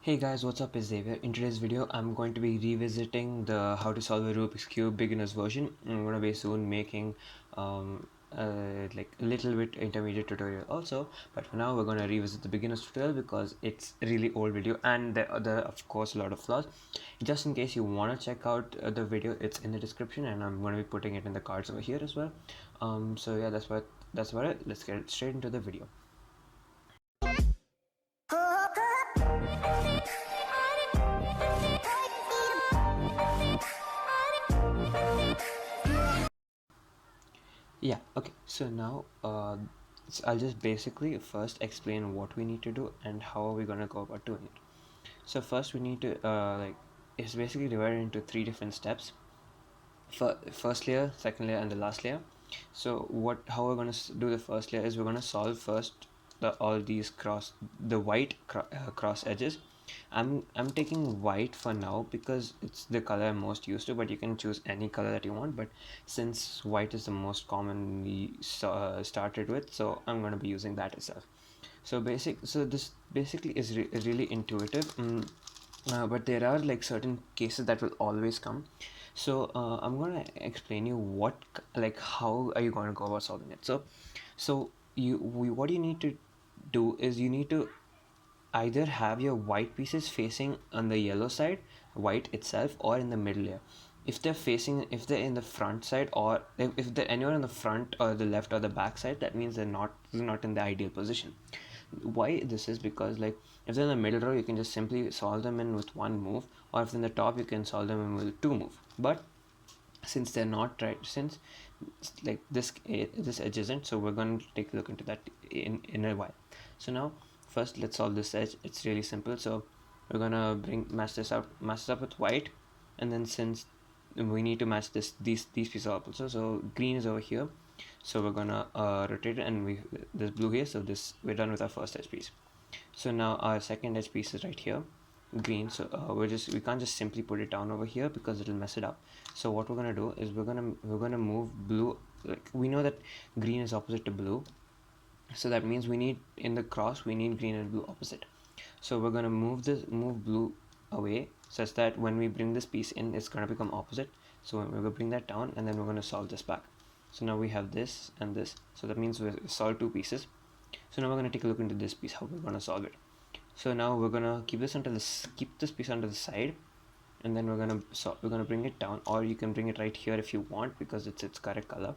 Hey guys, what's up? It's Xavier. In today's video, I'm going to be revisiting the how to solve a Rubik's Cube beginners version. I'm going to be soon making like a little bit intermediate tutorial also, but for now we're going to revisit the beginners tutorial because it's a really old video and there are of course a lot of flaws. Just in case you want to check out the video, it's in the description and I'm going to be putting it in the cards over here as well. So yeah, that's about it. Let's get straight into the video. Yeah, okay, so now I'll just basically first explain what we need to do and how are we gonna go about doing it. So first we need to it's basically divided into three different steps. First layer, second layer, and the last layer. So how we're gonna do the first layer is we're gonna solve first all these the white cross edges. I'm taking white for now because it's the color I'm most used to, but you can choose any color that you want. But since white is the most commonly started with, so I'm gonna be using that itself. So this basically is really intuitive. But there are like certain cases that will always come. So I'm gonna explain you how are you going to go about solving it. What you need to do is you need to either have your white pieces facing on the yellow side, white itself, or in the middle layer. If they're in the front side, or if they're anywhere in the front or the left or the back side, that means they're not in the ideal position. Why this is because, like, if they're in the middle row, you can just simply solve them in with one move, or if in the top, you can solve them in with two move. But since they're not right, since like this edge isn't, so we're going to take a look into that in a while. So now first let's solve this edge. It's really simple. So we're gonna match this up with white, and then since we need to match these pieces up also, so green is over here, so we're gonna rotate it, and this blue here, so this we're done with our first edge piece. So now our second edge piece is right here, green. So we can't just simply put it down over here because it'll mess it up. So what we're gonna do is we're gonna move blue. Like, we know that green is opposite to blue, so that means we need, in the cross, we need green and blue opposite. So we're gonna move blue away such that when we bring this piece in, it's gonna become opposite. So we're gonna bring that down, and then we're gonna solve this back. So now we have this and this, so that means we solved two pieces. So now we're gonna take a look into this piece, how we're gonna solve it. So now we're gonna keep this piece under the side, and then we're gonna bring it down, or you can bring it right here if you want because it's its correct color.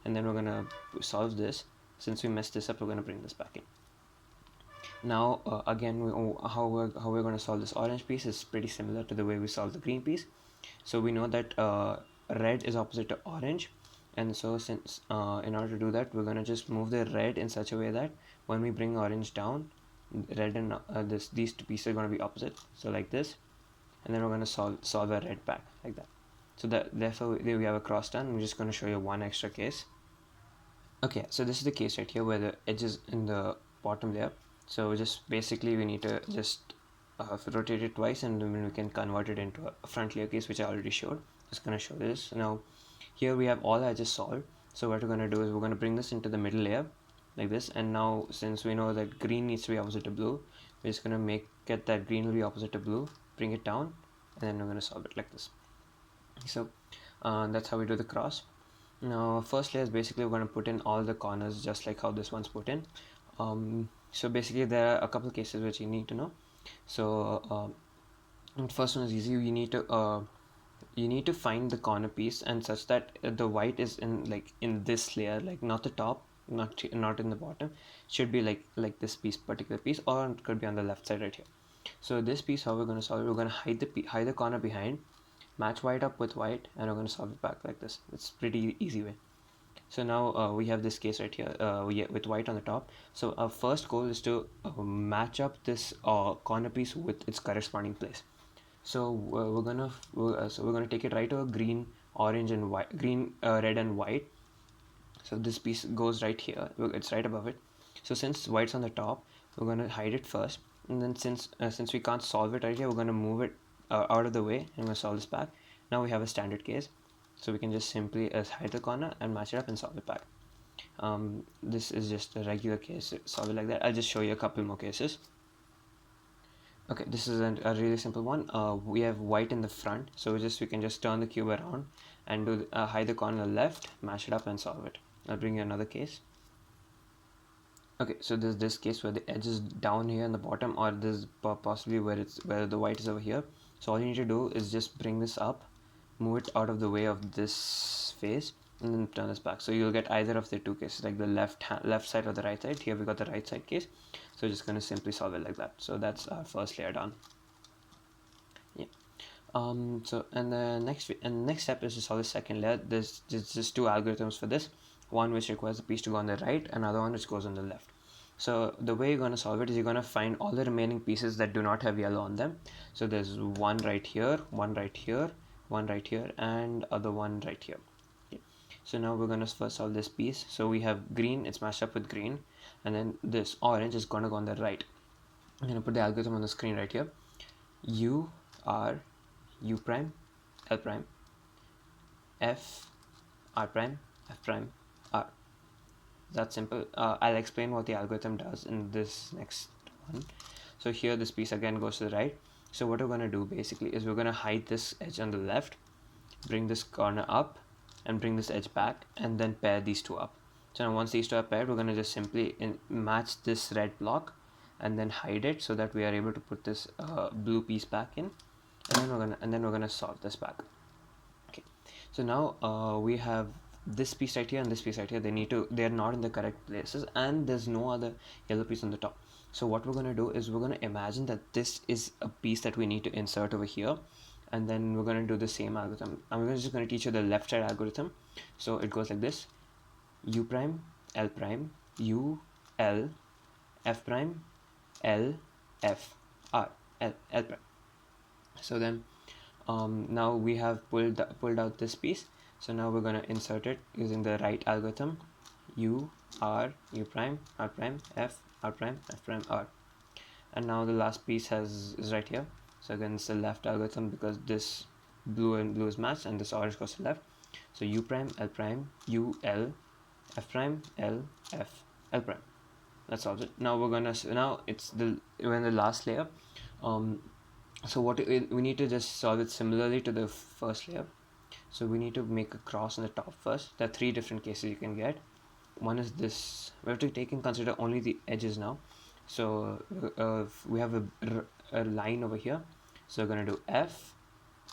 And then we're gonna solve this. Since we messed this up, we're gonna bring this back in. Now again, how we're gonna solve this orange piece is pretty similar to the way we solved the green piece. So we know that red is opposite to orange, and so since in order to do that, we're gonna just move the red in such a way that when we bring orange down, red and these two pieces are going to be opposite, so like this. And then we're going to solve a red back like that. So therefore we have a cross done. I'm just going to show you one extra case. Okay, so this is the case right here where the edge is in the bottom layer. So just basically we need to just rotate it twice, and then we can convert it into a front layer case, which I already showed. Just going to show this. Now here we have all I just solved. So what we're going to do is we're going to bring this into the middle layer like this. And now since we know that green needs to be opposite to blue, we're just going to get that green will be opposite to blue, bring it down, and then we're going to solve it like this. So that's how we do the cross. Now first layer is basically we're going to put in all the corners just like how this one's put in. So basically there are a couple of cases which you need to know. So first one is easy. You need to find the corner piece, and such that the white is in this layer, like not the top, not in the bottom. It should be like this particular piece, or it could be on the left side right here. So this piece, how we're going to solve it, we're going to hide the corner behind, match white up with white, and we're going to solve it back like this. It's pretty easy way. So now we have this case right here with white on the top. So our first goal is to match up this corner piece with its corresponding place. So we're gonna take it right over green, orange, and white, red, and white. So this piece goes right here. It's right above it. So since white's on the top, we're gonna hide it first, and then since we can't solve it right here, we're gonna move it out of the way, and we're gonna solve this back. Now we have a standard case, so we can just simply hide the corner and match it up and solve it back. This is just a regular case. Solve it like that. I'll just show you a couple more cases. Okay, this is a really simple one. We have white in the front, so we can just turn the cube around and hide the corner on the left, mash it up, and solve it. I'll bring you another case. Okay, so there's this case where the edge is down here in the bottom, or this possibly where the white is over here. So all you need to do is just bring this up, move it out of the way of this face, and then turn this back. So you'll get either of the two cases, like the left side or the right side. Here we got the right side case, so we're just gonna simply solve it like that. So that's our first layer done. Yeah. So and the next step is to solve the second layer. There's just two algorithms for this. One which requires the piece to go on the right, another one which goes on the left. So the way you're going to solve it is you're going to find all the remaining pieces that do not have yellow on them. So there's one right here, one right here, one right here, and other one right here. Okay. So now we're going to first solve this piece. So we have green, it's matched up with green, and then this orange is going to go on the right. I'm going to put the algorithm on the screen right here. U, R, U prime, L prime, F, R prime, F prime, R. That's simple. I'll explain what the algorithm does in this next one. So here this piece again goes to the right. So what we're going to do basically is we're going to hide this edge on the left, bring this corner up, and bring this edge back, and then pair these two up. So now once these two are paired, we're going to just simply match this red block and then hide it so that we are able to put this blue piece back in, and then we're gonna solve this back. Okay, so now we have this piece right here and this piece right here. They're not in the correct places, and there's no other yellow piece on the top. So what we're gonna do is we're gonna imagine that this is a piece that we need to insert over here, and then we're gonna do the same algorithm. I'm just gonna teach you the left side algorithm. So it goes like this: U prime, L prime, U, L, F prime, L, F, R, L prime. So then now we have pulled out this piece. So now we're going to insert it using the right algorithm: U, R, U prime, R prime, F, R prime, F prime, R. And now the last piece is right here. So again it's the left algorithm because this blue and blue is matched and this orange goes to left. So U prime, L prime, U, L, F prime, L, F, L prime. That solves it. Now we're in the last layer. So we need to just solve it similarly to the first layer. So we need to make a cross on the top first. There are three different cases you can get. One is this. We have to take in consider only the edges now. So we have a line over here. So we're going to do F,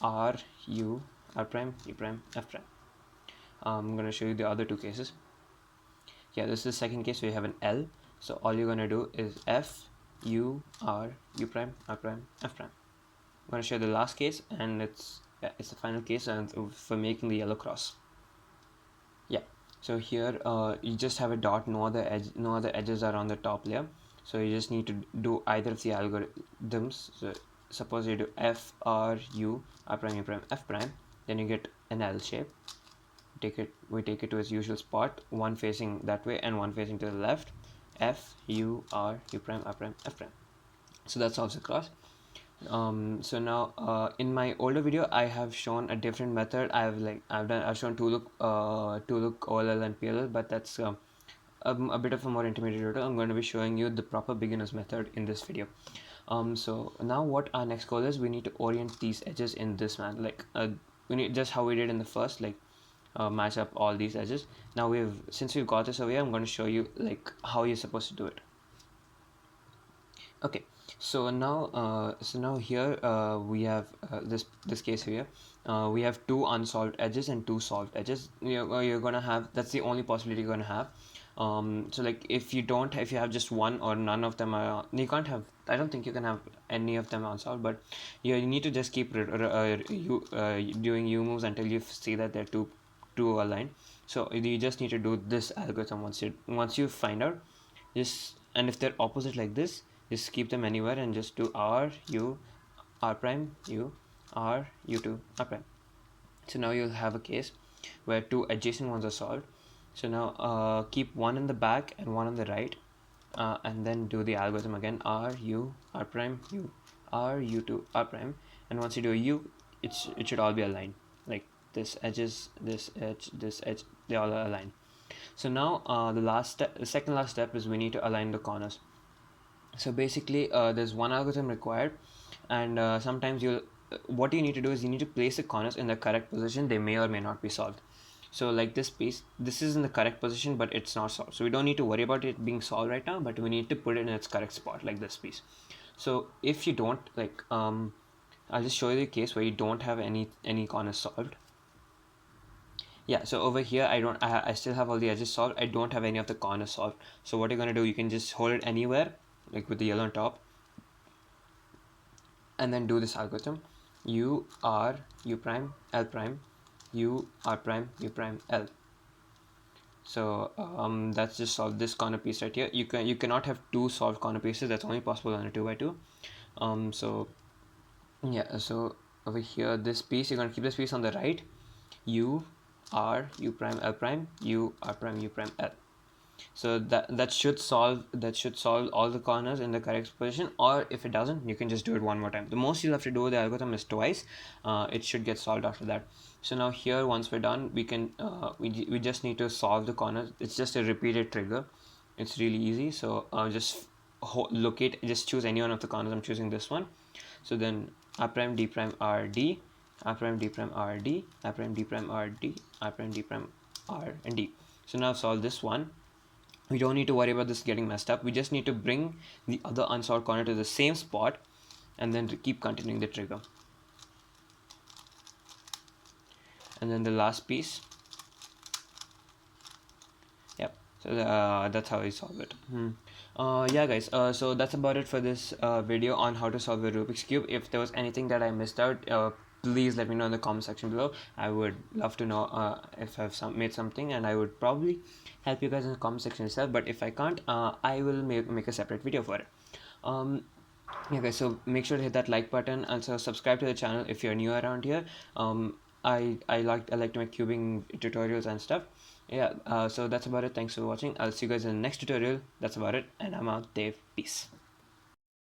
R, U, R prime, U prime, F prime. I'm going to show you the other two cases. Yeah, this is the second case where you have an L. So all you're going to do is F, U, R, U prime, R prime, F prime. I'm going to show the last case, and it's the final case and for making the yellow cross. Yeah, so here you just have a dot, no other edges are on the top layer. So you just need to do either of the algorithms. So suppose you do F, R, U, R prime, U prime, F prime, then you get an L shape. We take it to its usual spot, one facing that way and one facing to the left. F, U, R, U prime, R prime, F prime. So that solves the cross. So now in my older video I have shown a different method. I've shown two look, OLL and PLL, but that's a bit of a more intermediate tutorial. I'm going to be showing you the proper beginner's method in this video. So now what our next goal is, we need to orient these edges in this manner, like we need just how we did in the first, like match up all these edges. Now since we've got this over here, I'm going to show you like how you're supposed to do it. Okay, so now here we have this case here. We have two unsolved edges and two solved edges. You're gonna have, that's the only possibility you're gonna have. So like if you have just one or none of them are, you can't have, I don't think you can have any of them unsolved, but you need to just keep doing U moves until you see that they're two aligned. So you just need to do this algorithm once you find out, and if they're opposite like this, just keep them anywhere and just do R, U, R prime, U, R, U2, R prime. So now you'll have a case where two adjacent ones are solved. So now keep one in the back and one on the right, and then do the algorithm again: R, U, R prime, U, R, U2, R prime. And once you do a U, it should all be aligned. Like this edges, this edge, they all are aligned. So now the second last step is we need to align the corners. So basically, there's one algorithm required, and sometimes you what you need to do is you need to place the corners in the correct position. They may or may not be solved. So like this piece, this is in the correct position, but it's not solved. So we don't need to worry about it being solved right now, but we need to put it in its correct spot, like this piece. So if you don't like, I'll just show you the case where you don't have any corners solved. Yeah, so over here I still have all the edges solved. I don't have any of the corners solved. So what you're gonna do, you can just hold it anywhere, like with the yellow on top, and then do this algorithm: u r u prime l prime u r prime u prime l. So that's just solve this corner piece right here. You cannot have two solved corner pieces. That's only possible on a 2 by 2. So yeah, so over here, this piece, you're gonna keep this piece on the right: u r u prime l prime u r prime u prime l. So that should solve all the corners in the correct position. Or if it doesn't, you can just do it one more time. The most you'll have to do with the algorithm is twice. It should get solved after that. So now here, once we're done, we can we just need to solve the corners. It's just a repeated trigger. It's really easy. So just locate, just choose any one of the corners. I'm choosing this one. So then r prime d prime r d, r prime d prime r d, r prime d prime r d, r prime d prime r and d. So now I've solved this one. We don't need to worry about this getting messed up. We just need to bring the other unsolved corner to the same spot and then keep continuing the trigger. And then the last piece. Yep. So that's how we solve it. Yeah, guys. So that's about it for this video on how to solve a Rubik's Cube. If there was anything that I missed out, please let me know in the comment section below. I would love to know if I've made something, and I would probably help you guys in the comment section itself. But if I can't, I will make a separate video for it. Yeah, guys. So make sure to hit that like button. Also subscribe to the channel if you're new around here. I like to make cubing tutorials and stuff. Yeah. So that's about it. Thanks for watching. I'll see you guys in the next tutorial. That's about it. And I'm out. Dave. Peace.